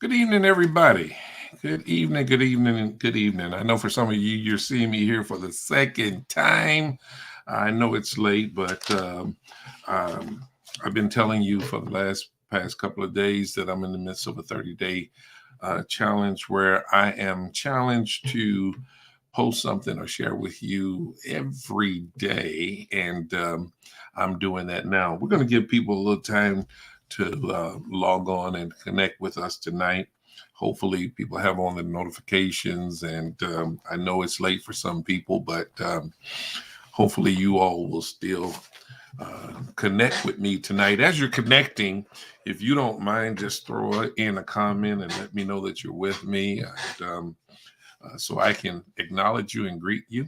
Good evening, everybody. Good evening, good evening, and good evening. I know for some of you, you're seeing me here for the second time. I know it's late, but um, I've been telling you for the last past couple of days that I'm in the midst of a 30-day challenge where I am challenged to post something or share with you every day. And I'm doing that now. We're going to give people a little time to log on and connect with us tonight. Hopefully, people have on the notifications, and I know it's late for some people, but hopefully, you all will still connect with me tonight. As you're connecting, if you don't mind, just throw in a comment and let me know that you're with me, and, so I can acknowledge you and greet you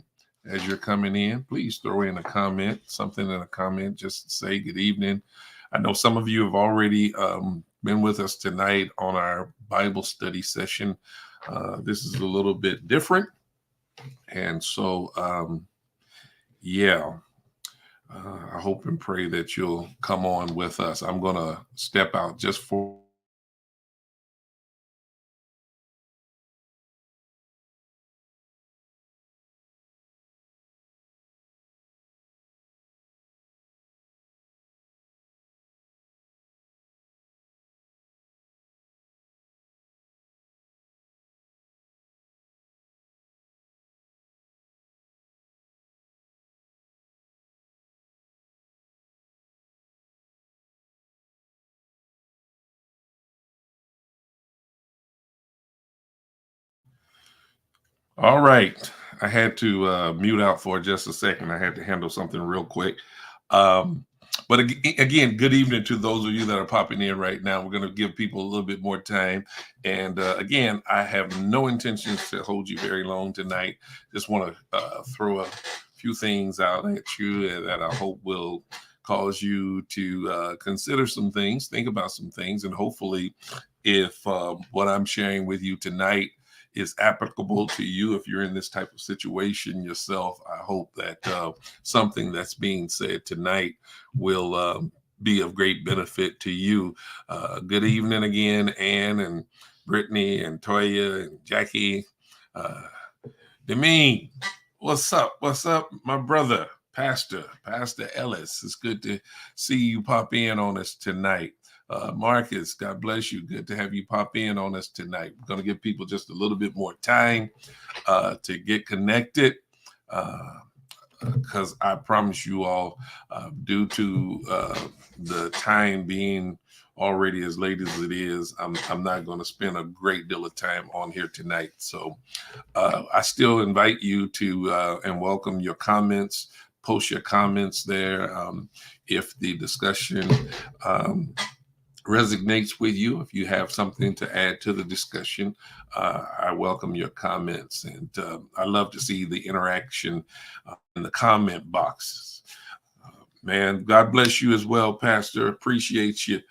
as you're coming in. Please throw in a comment, something in a comment, just say good evening. I know some of you have already been with us tonight on our Bible study session. This is a little bit different. And so, yeah, I hope and pray that you'll come on with us. I'm going to step out just for a minute and all right. I had to mute out for just a second. I had to handle something real quick. Um, but again, good evening to those of you that are popping in right now. We're going to give people a little bit more time. And again, I have no intentions to hold you very long tonight. Just want to throw a few things out at you that I hope will cause you to consider some things, think about some things, and hopefully, if what I'm sharing with you tonight is applicable to you if you're in this type of situation yourself. I hope that something that's being said tonight will be of great benefit to you. Good evening again, Ann and Brittany and Toya and Jackie. Uh, Demeen, what's up? What's up, my brother, Pastor Ellis? It's good to see you pop in on us tonight. Marcus, God bless you. Good to have you pop in on us tonight. We're going to give people just a little bit more time to get connected. Because I promise you all, due to the time being already as late as it is, I'm not going to spend a great deal of time on here tonight. So I still invite you to and welcome your comments. Post your comments there. If the discussion resonates with you, if you have something to add to the discussion, I welcome your comments. And I love to see the interaction in the comment boxes. Man, God bless you as well, Pastor. Appreciate you.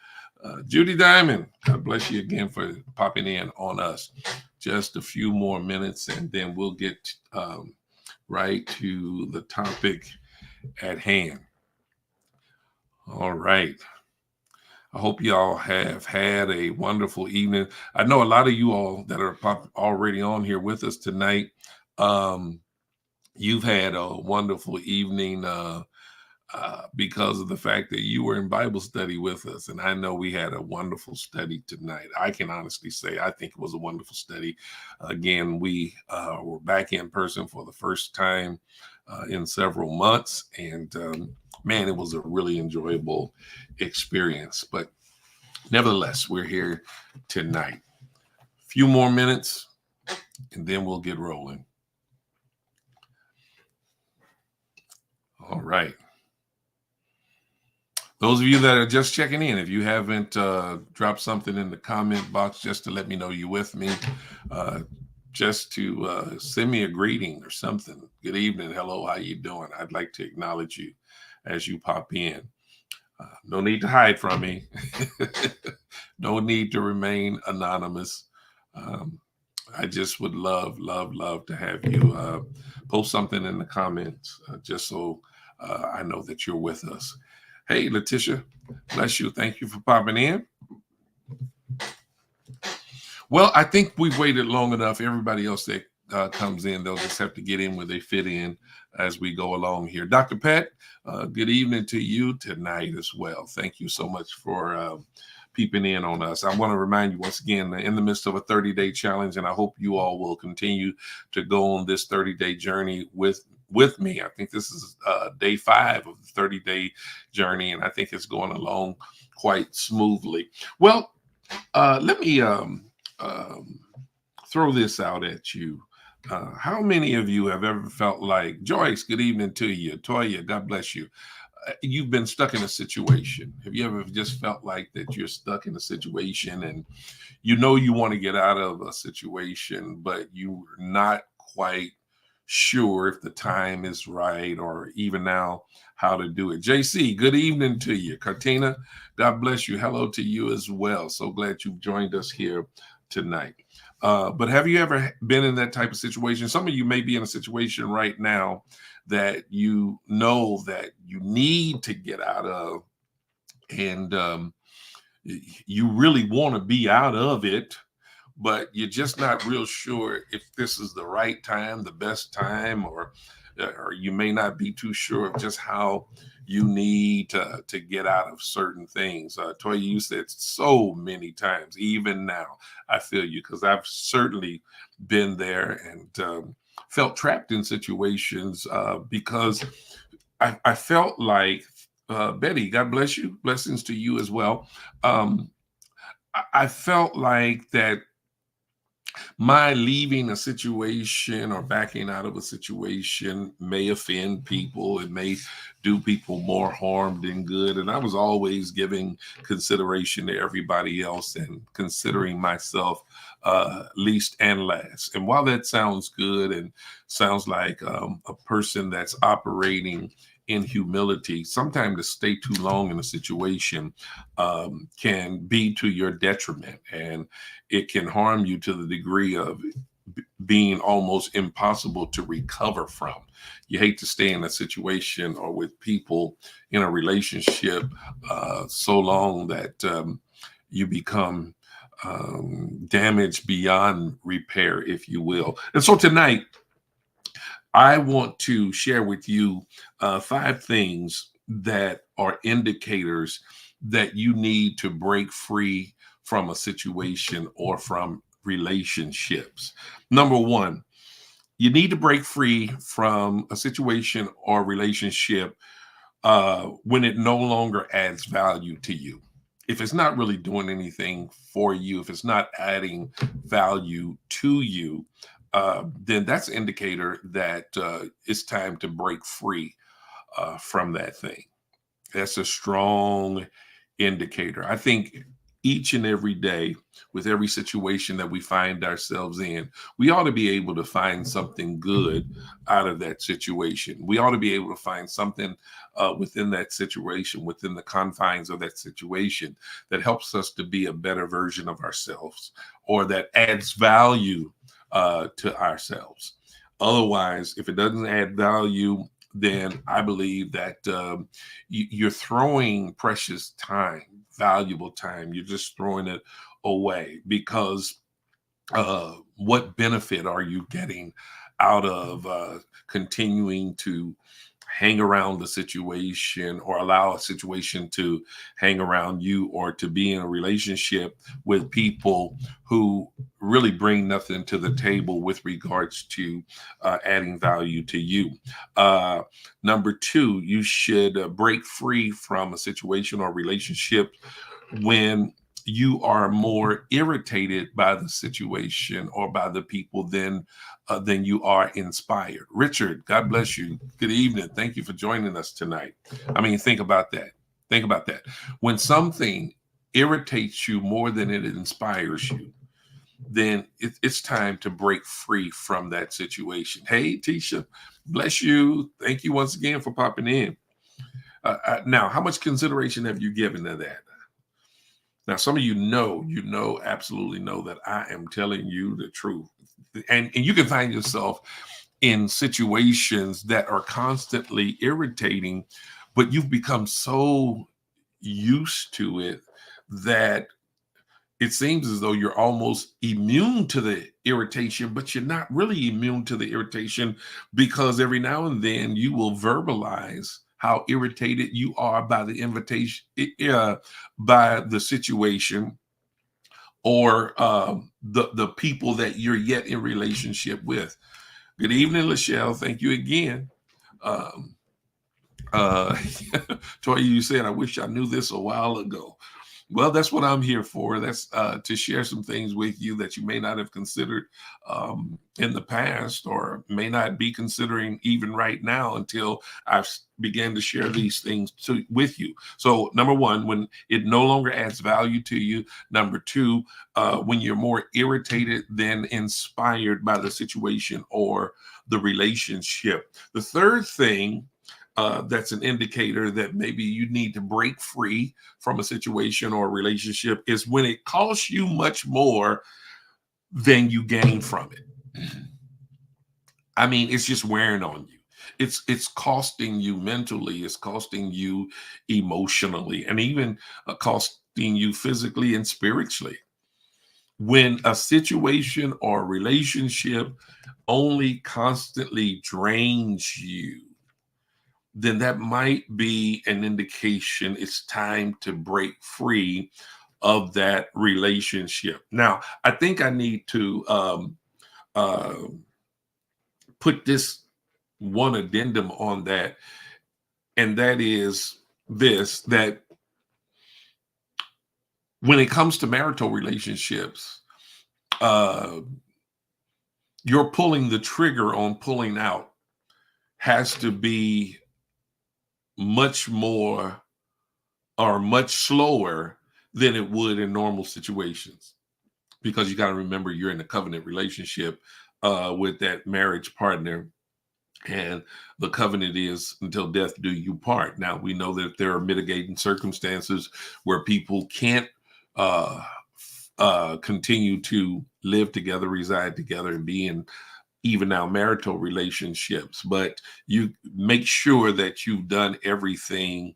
Judy Diamond, God bless you again for popping in on us. Just a few more minutes and then we'll get right to the topic at hand. All right. I hope y'all have had a wonderful evening. I know a lot of you all that are already on here with us tonight. You've had a wonderful evening because of the fact that you were in Bible study with us. And I know we had a wonderful study tonight. I can honestly say I think it was a wonderful study. Again, we were back in person for the first time in several months. And man, it was a really enjoyable experience. But nevertheless, we're here tonight. A few more minutes and then we'll get rolling. All right. Those of you that are just checking in, if you haven't dropped something in the comment box just to let me know you're with me, just to send me a greeting or something. Good evening. Hello. How you doing? I'd like to acknowledge you as you pop in. No need to hide from me. No need to remain anonymous. I just would love to have you post something in the comments just so I know that you're with us. Hey, Letitia, bless you. Thank you for popping in. Well, I think we've waited long enough. Everybody else that comes in, they'll just have to get in where they fit in as we go along here. Dr. Pat, good evening to you tonight as well. Thank you so much for peeping in on us. I want to remind you once again, in the midst of a 30-day challenge, and I hope you all will continue to go on this 30-day journey with me. I think this is day 5 of the 30-day journey, and I think it's going along quite smoothly. Well, let me um, throw this out at you. How many of you have ever felt like, Joyce, good evening to you. Toya, God bless you. You've been stuck in a situation. Have you ever just felt like that you're stuck in a situation and you know you want to get out of a situation, but you're not quite sure if the time is right or even now how to do it? JC, good evening to you. Katina, God bless you. Hello to you as well. So glad you've joined us here tonight. But have you ever been in that type of situation? Some of you may be in a situation right now that you know that you need to get out of, and you really want to be out of it, but you're just not real sure if this is the right time, the best time, or you may not be too sure of just how you need to get out of certain things. Toya, you said so many times, even now, I feel you, because I've certainly been there and felt trapped in situations because I felt like, Betty, God bless you, blessings to you as well. I felt like that my leaving a situation or backing out of a situation may offend people. It may do people more harm than good. And I was always giving consideration to everybody else and considering myself least and last. And while that sounds good and sounds like a person that's operating in humility, sometimes to stay too long in a situation can be to your detriment, and it can harm you to the degree of being almost impossible to recover from. You hate to stay in a situation or with people in a relationship so long that you become damaged beyond repair, if you will. And so tonight, I want to share with you 5 things that are indicators that you need to break free from a situation or from relationships. Number 1, you need to break free from a situation or relationship when it no longer adds value to you. If it's not really doing anything for you, if it's not adding value to you, then that's an indicator that it's time to break free from that thing. That's a strong indicator. I think each and every day, with every situation that we find ourselves in, we ought to be able to find something good out of that situation. We ought to be able to find something within that situation, within the confines of that situation, that helps us to be a better version of ourselves or that adds value to ourselves. Otherwise, if it doesn't add value, then I believe that you're throwing precious time, valuable time. You're just throwing it away because what benefit are you getting out of continuing to hang around the situation or allow a situation to hang around you, or to be in a relationship with people who really bring nothing to the table with regards to adding value to you? Number 2, you should break free from a situation or relationship when you are more irritated by the situation or by the people than you are inspired. Richard, God bless you. Good evening. Thank you for joining us tonight. I mean, think about that. Think about that. When something irritates you more than it inspires you, then it's time to break free from that situation. Hey, Tisha, bless you. Thank you once again for popping in. Now, how much consideration have you given to that? Now, some of absolutely know that I am telling you the truth. And you can find yourself in situations that are constantly irritating, but you've become so used to it that it seems as though you're almost immune to the irritation, but you're not really immune to the irritation, because every now and then you will verbalize how irritated you are by the invitation, by the situation, or the people that you're yet in relationship with. Good evening, Lachelle. Thank you again. Um, uh, Toya, you said, I wish I knew this a while ago. Well, that's what I'm here for. That's to share some things with you that you may not have considered in the past, or may not be considering even right now, until I've began to share these things with you. So, number one, when it no longer adds value to you. Number two, when you're more irritated than inspired by the situation or the relationship. The third thing, that's an indicator that maybe you need to break free from a situation or a relationship, is when it costs you much more than you gain from it. I mean, it's just wearing on you. It's costing you mentally, it's costing you emotionally, and even costing you physically and spiritually. When a situation or relationship only constantly drains you, then that might be an indication it's time to break free of that relationship. Now, I think I need to uh, put this one addendum on that, and that is this: that when it comes to marital relationships, uh, you're pulling the trigger on pulling out has to be much more or much slower than it would in normal situations, because you got to remember you're in a covenant relationship with that marriage partner, and the covenant is until death do you part. Now, we know that there are mitigating circumstances where people can't uh, continue to live together, reside together, and be in even now marital relationships, but you make sure that you've done everything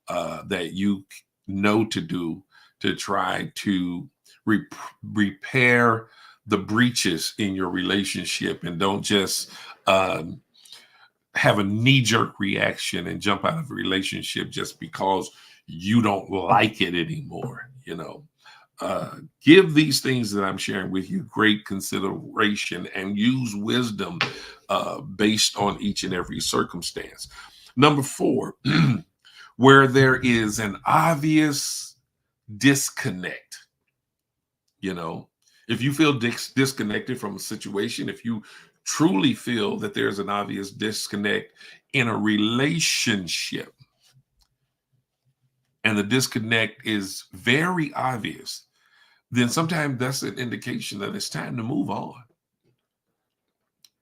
that you know to do to try to re- repair the breaches in your relationship, and don't just um, have a knee-jerk reaction and jump out of a relationship just because you don't like it anymore. Give these things that I'm sharing with you great consideration, and use wisdom based on each and every circumstance. Number four, where there is an obvious disconnect. You know, if you feel disconnected from a situation, if you truly feel that there's an obvious disconnect in a relationship, and the disconnect is very obvious, then sometimes that's an indication that it's time to move on.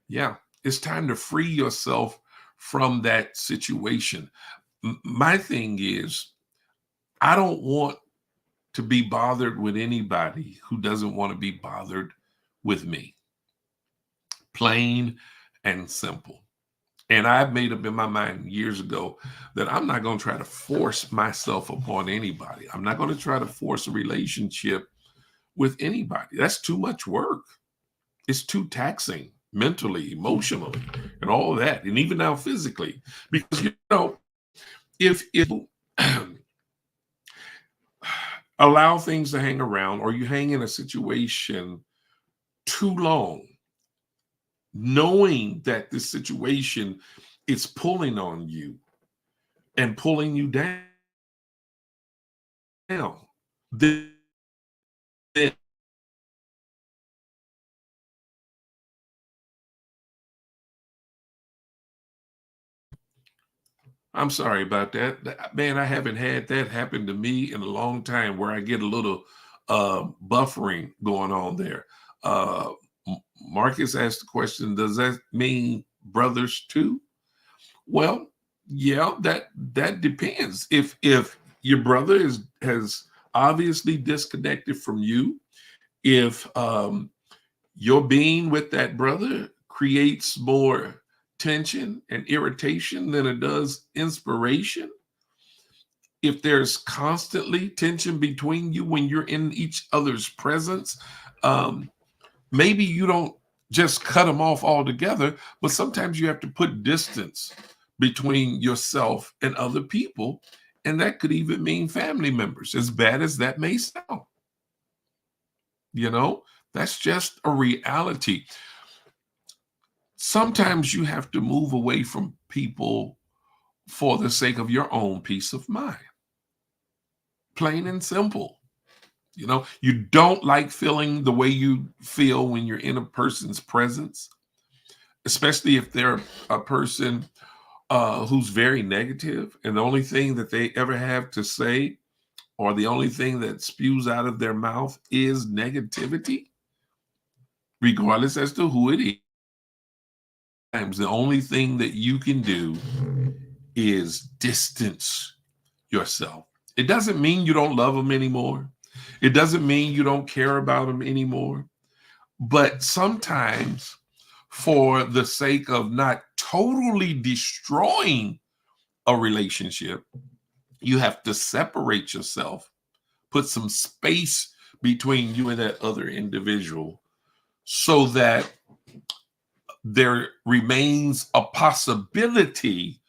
Yeah, it's time to free yourself from that situation. My thing is, I don't want to be bothered with anybody who doesn't want to be bothered with me. Plain and simple. And I've made up in my mind years ago that I'm not going to try to force myself upon anybody. I'm not going to try to force a relationship with anybody. That's too much work. It's too taxing mentally, emotionally, and all of that. And even now physically. Because, if allow things to hang around, or you hang in a situation too long, knowing that this situation is pulling on you and pulling you down, then I'm sorry about that. Man, I haven't had that happen to me in a long time, where I get a little buffering going on there. Uh, Marcus asked the question, does that mean brothers too? Well, yeah, that depends. If your brother has obviously disconnected from you, if your being with that brother creates more tension and irritation than it does inspiration, if there's constantly tension between you when you're in each other's presence, um, maybe you don't just cut them off altogether, but sometimes you have to put distance between yourself and other people. And that could even mean family members, as bad as that may sound. You know, that's just a reality. Sometimes you have to move away from people for the sake of your own peace of mind. Plain and simple. You know, you don't like feeling the way you feel when you're in a person's presence, especially if they're a person who's very negative, and the only thing that they ever have to say, or the only thing that spews out of their mouth, is negativity, regardless as to who it is. The only thing that you can do is distance yourself. It doesn't mean you don't love them anymore. It doesn't mean you don't care about them anymore. But sometimes, for the sake of not totally destroying a relationship, you have to separate yourself, put some space between you and that other individual so that there remains a possibility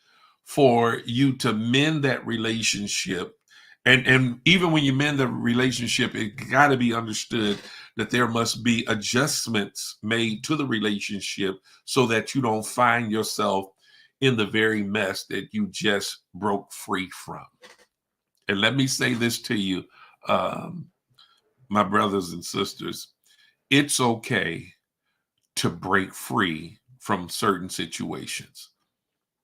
for you to mend that relationship. And even when you mend the relationship, it got to be understood that there must be adjustments made to the relationship so that you don't find yourself in the very mess that you just broke free from. And let me say this to you, um, my brothers and sisters, it's okay to break free from certain situations.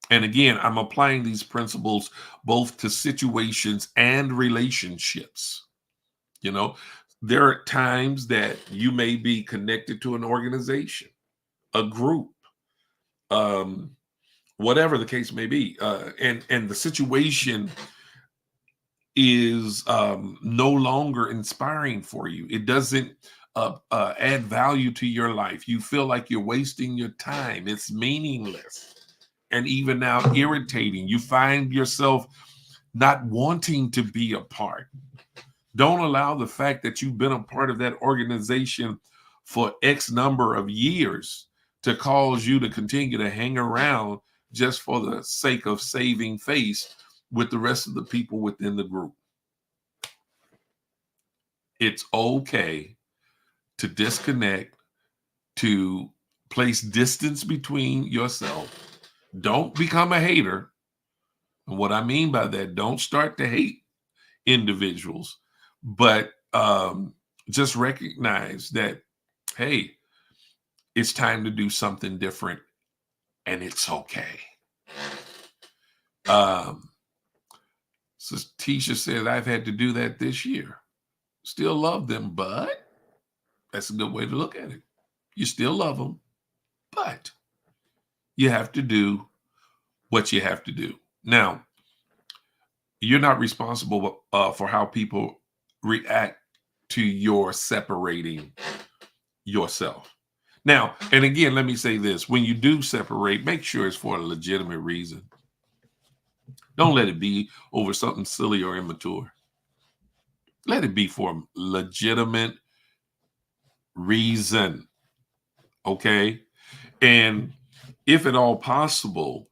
And again, I'm applying these principles both to situations and relationships. You know, there are times that you may be connected to an organization, a group, um, whatever the case may be, and the situation is no longer inspiring for you. It doesn't add value to your life. You feel like you're wasting your time. It's meaningless and even now irritating. You find yourself not wanting to be a part. Don't allow the fact that you've been a part of that organization for X number of years to cause you to continue to hang around just for the sake of saving face with the rest of the people within the group. It's okay to disconnect, to place distance between yourself. Don't become a hater. And what I mean by that, don't start to hate individuals, but just recognize that, hey, it's time to do something different, and it's okay. Um, so Tisha said, I've had to do that this year. Still love them, but that's a good way to look at it. You still love them, but you have to do what you have to do. Now, you're not responsible for how people react to your separating yourself. Now, and again, let me say this. When you do separate, make sure it's for a legitimate reason. Don't let it be over something silly or immature. Let it be for a legitimate reason, okay? And if at all possible,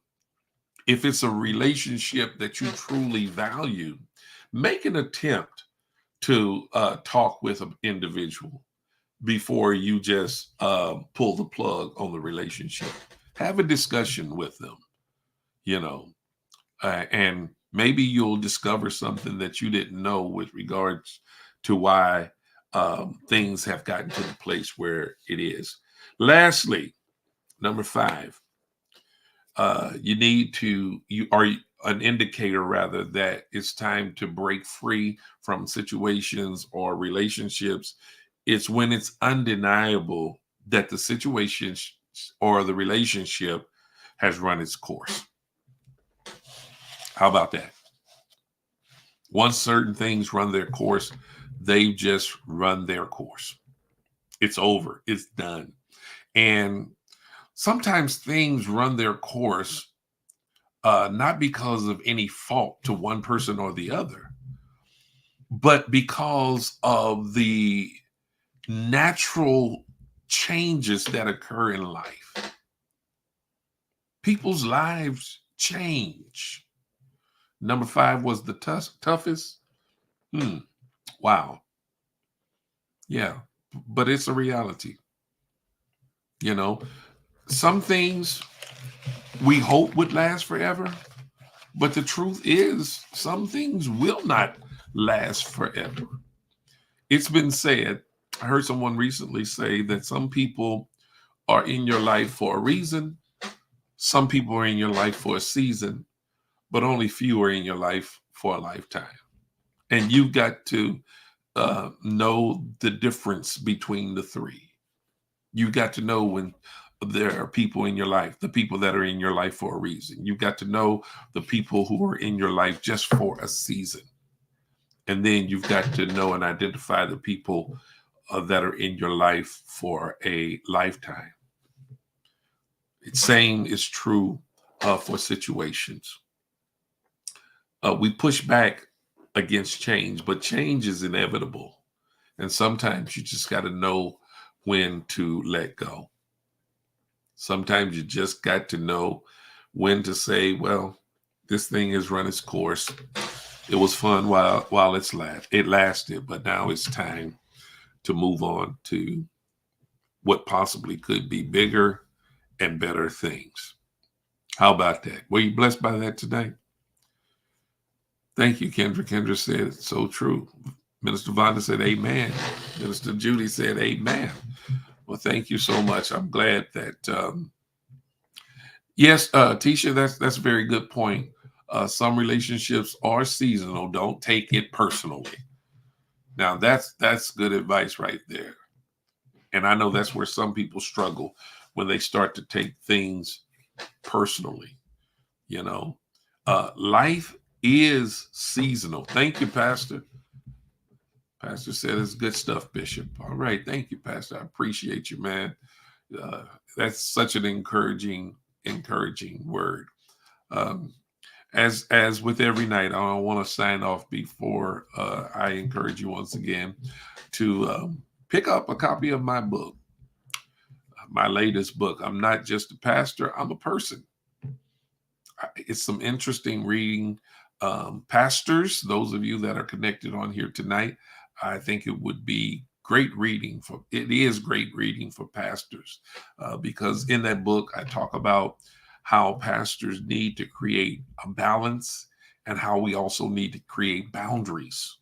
if it's a relationship that you truly value, make an attempt to talk with an individual before you just pull the plug on the relationship. Have a discussion with them, you know, and maybe you'll discover something that you didn't know with regards to why things have gotten to the place where it is. Lastly, number 5, you are an indicator rather that it's time to break free from situations or relationships. It's when it's undeniable that the situation or the relationship has run its course. How about that? Once certain things run their course, they've just run their course. It's over. It's done. And sometimes things run their course not because of any fault to one person or the other, but because of the natural changes that occur in life. People's lives change. Number 5 was the toughest. Hmm. Wow. Yeah. But it's a reality. You know, some things we hope would last forever, but the truth is some things will not last forever. It's been said, I heard someone recently say that some people are in your life for a reason, some people are in your life for a season, but only few are in your life for a lifetime. And you've got to know the difference between the three. You've got to know when there are people in your life, the people that are in your life for a reason. You've got to know the people who are in your life just for a season. And then you've got to know and identify the people that are in your life for a lifetime. Same is true for situations. We push back against change, but change is inevitable. And sometimes you just got to know when to let go. Sometimes you just got to know when to say, well, this thing has run its course. It was fun while it lasted, but now it's time to move on to what possibly could be bigger and better things. How about that? Were you blessed by that today? Thank you, Kendra. Kendra said it's so true. Minister Vonda said, amen. Minister Judy said, amen. Well, thank you so much. I'm glad that, yes, Tisha, that's a very good point. Some relationships are seasonal. Don't take it personally. Now, that's good advice right there. And I know that's where some people struggle when they start to take things personally. You know, life is seasonal. Thank you, Pastor. Pastor said it's good stuff, Bishop. All right. Thank you, Pastor. I appreciate you, man. Uh, that's such an encouraging word. Um, as with every night, I want to sign off before I encourage you once again to pick up a copy of my book, my latest book. I'm not just a pastor, I'm a person. It's some interesting reading. Pastors, those of you that are connected on here tonight, I think it would be it is great reading for pastors because in that book, I talk about how pastors need to create a balance and how we also need to create boundaries,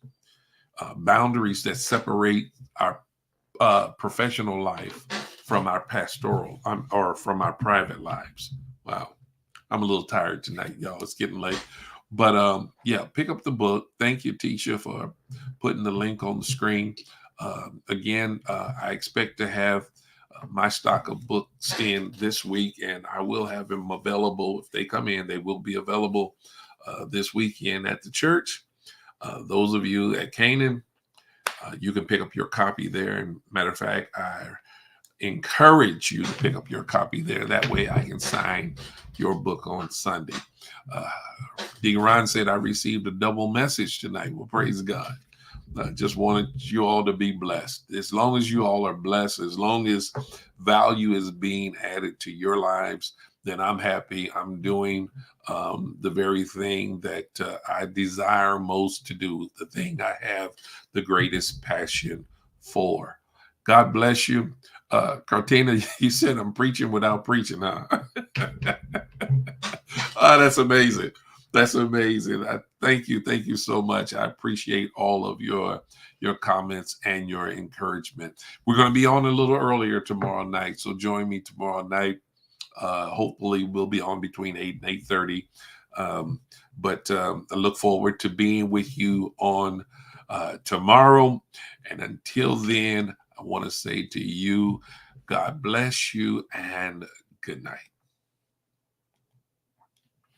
boundaries that separate our professional life from our pastoral or from our private lives. Wow. I'm a little tired tonight, y'all. It's getting late. But yeah, pick up the book. Thank you, Tisha, for putting the link on the screen. Again, I expect to have my stock of books in this week, and I will have them available. If they come in, they will be available this weekend at the church. Those of you at Canaan, you can pick up your copy there. And matter of fact, I encourage you to pick up your copy there. That way I can sign your book on Sunday. Deacon Ron said, I received a double message tonight. Well, praise God. I just wanted you all to be blessed. As long as you all are blessed, as long as value is being added to your lives, then I'm happy. I'm doing the very thing that I desire most to do, the thing I have the greatest passion for. God bless you. Cartina, you said I'm preaching without preaching, huh? Oh, that's amazing. That's amazing. Thank you. Thank you so much. I appreciate all of your comments and your encouragement. We're going to be on a little earlier tomorrow night, so join me tomorrow night. Hopefully, we'll be on between 8 and 8:30. But I look forward to being with you on tomorrow. And until then, I want to say to you, God bless you and good night.